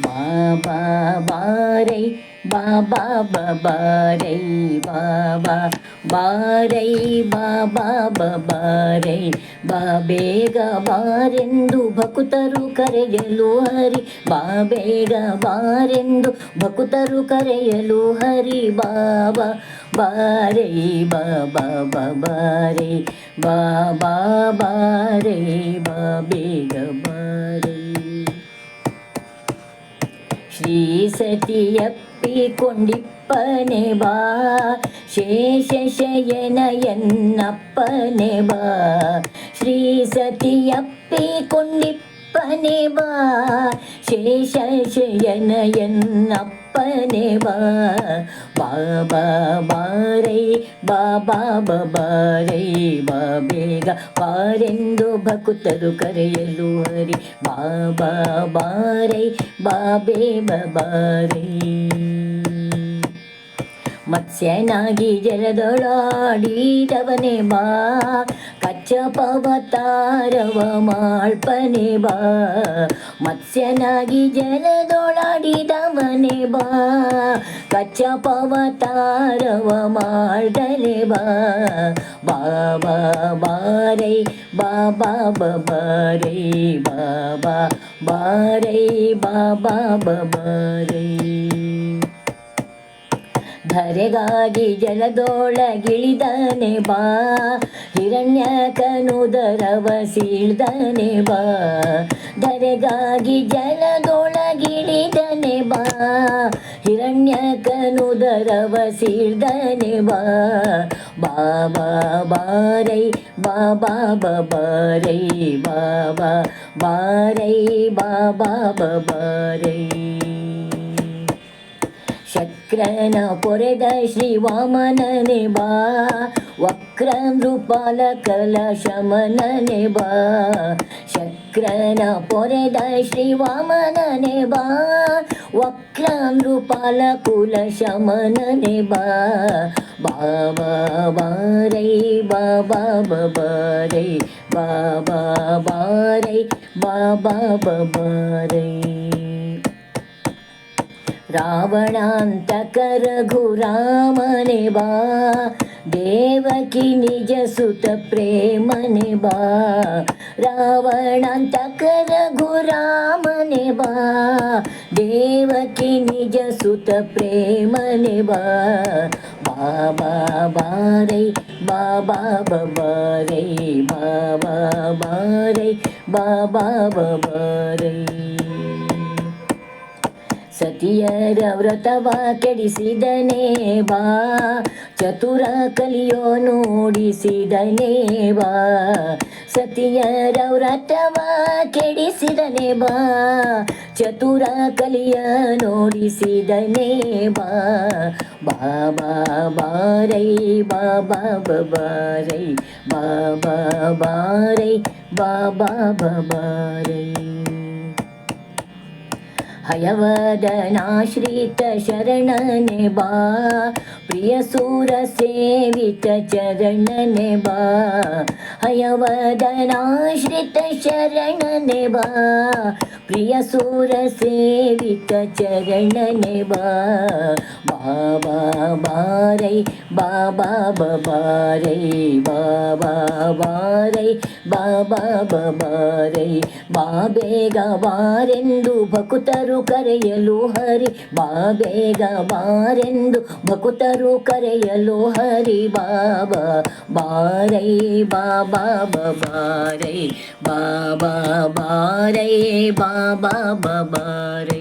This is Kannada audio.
ಬಾಬಾ ಬಾರೈ ಬಾಬಾ ಬಾರೈ ಬಾಬಾ ಬಾರೈ ಬಾಬಾ ಬಾರೈ ಬೇಗ ಬಾರೆಂದು ಭಕುತರು ಕರೆಯಲು ಹರಿ ಬೇಗ ಬಾರೆಂದು ಭಕುತರು ಕರೆಯಲು ಹರಿ ಬಾಬಾ ಬಾರೈ ಬಾಬಾ ಬಾರೈ ಬಾಬಾ ಬಾರೈ ಬೇಗ ಬಾರೈ. ಶ್ರೀ ಸತಿಯಪ್ಪಿಕೊಂಡಿಪ್ಪನೆ ಬಾ ಶೇಷಶಯನ ಎನ್ನಪ್ಪನೆ ಬಾ ಶ್ರೀ ಸತಿಯಪ್ಪಿಕೊಂಡಿಪ್ಪನೆ ಬಾ ಶೇಷಶಯನ ಎನ್ನಪ್ಪನೆ ಬಾ ಬಾಬಾ ಬಾರೈ ಬಾಬಾ ಬಾರೈ ಬೇಗ ಬಾರೆಂದು ಭಕುತರು ಕರೆಯಲು ಹರಿ ಬಾಬಾ ಬಾರೈ ಬೇ ಬಾರೈ. ಮತ್ಸ್ಯನಾಗಿ ಜಲದೊಳಾಡಿದವನೇ ಬಾ ಕಚ್ಚಪವತಾರವ ಮಾಳ್ಪನೆ ಬಾ ಮತ್ಸ್ಯನಾಗಿ ಜಲದೊಳಾಡಿದವನೇ ಬಾ ಕಚ್ಚಪವತಾರವ ಮಾಡ್ದಲೆ ಬಾ ಬಾಬಾ ಬಾರೈ ಬಾಬಾ ಬಾರೈ ಬಾಬಾ ಬಾರೈ ಬಾಬಾ ಬಾರೈ. ಧರೆಗಾಗಿ ಜಲದೊಳಗಿಳಿದನೆ ಬಾ ಹಿರಣ್ಯಕನುದರವ ಸೀಳ್ದನೆ ಬಾ ಧರೆಗಾಗಿ ಜಲದೊಳಗಿಳಿದನೆ ಬಾ ಹಿರಣ್ಯಕನುದರವ ಸೀಳ್ದನೆ ಬಾ ಬಾಬಾ ಬಾರೈ ಬಾಬಾ ಬಾರೈ ಬಾಬಾ ಬಾರೈ ಬಾಬಾ ಬಾರೈ. ಶಕ್ರನ ಪೊರೆದ ಶ್ರೀ ವಾಮನನೆ ಬಾ ವಕ್ರ ನೃಪಾಲ ಕಲ ಶಮನನೆ ಬಾ ಶಕ್ರನ ಪೊರೆದ ಶ್ರೀ ವಾಮನನೆ ಬಾ ವಕ್ರ ನೃಪಾಲ ಕುಲ ಶಮನನೆ ಬಾ ಬಾಬಾ ಬಾರೈ ಬಾಬಾ ಬಾರೈ ಬಾಬಾ ಬಾರೈ ಬಾಬಾ ಬಾರೈ. ರಾವಣಾಂತಕ ರಘುರಾಮನೆ ಬಾ ದೇವಕಿ ನಿಜ ಸುತ ಪ್ರೇಮನೆ ಬಾ ರಾವಣಾಂತಕ ರಘುರಾಮನೆ ಬಾ ದೇವಕಿ ನಿಜ ಸುತ ಪ್ರೇಮನೆ ಬಾ ಬಾಬಾ ಬಾರೈ ಬಾಬಾ ಬಾರೈ ಬಾಬಾ ಬಾರೈ ಬಾಬಾ ಬಾರೈ. ಸತಿಯರ ವ್ರತವ ಕೆಡಿಸಿದನೇ ಬಾ ಚತುರ ಕಲಿಯೋ ನೋಡಿಸಿದನೇ ಬಾ ಸತಿಯರ ವ್ರತವ ಕೆಡಿಸಿದನೇ ಬಾ ಚತುರ ಕಲಿಯ ನೋಡಿಸಿದನೇ ಬಾ ಬಾಬಾ ಬಾರೈ ಬಾಬಾ ಬಾರೈ ಬಾಬಾ ಬಾರೈ ಬಾಬಾ ಬಾರೈ. ಹಯವದನಾಶ್ರಿತ ಶರಣನೆ ಬಾ ಪ್ರಿಯ ಸೂರ ಸೇವಿತ ಚರಣನೆ ಬಾ ಹಯವದನಾಶ್ರಿತ ಶರಣನೆ ಬಾ ಪ್ರಿಯ ಸೂರ ಸೇವಿತ ಚರಣನೆ ಬಾ ಬಾಬಾ ಬಾರೈ ಬಾಬಾ ಬಾರೈ ಬಾಬಾ ಬಾರೈ ಬಾಬಾ ಬಾರೈ ಬೇಗ ಬಾರೆಂದು ಭಕುತರು ಕರೆಯಲು ಹರಿ ಬೇಗ ಬಾರೆಂದು ಭಕುತರು ಕರೆಯಲು ಹರಿ ಬಾಬಾ ಬಾರೈ ಬಾಬಾ ಬಾರೈ ಬಾಬಾ ಬಾರೈ ಬಾಬಾ ಬಾರೈ.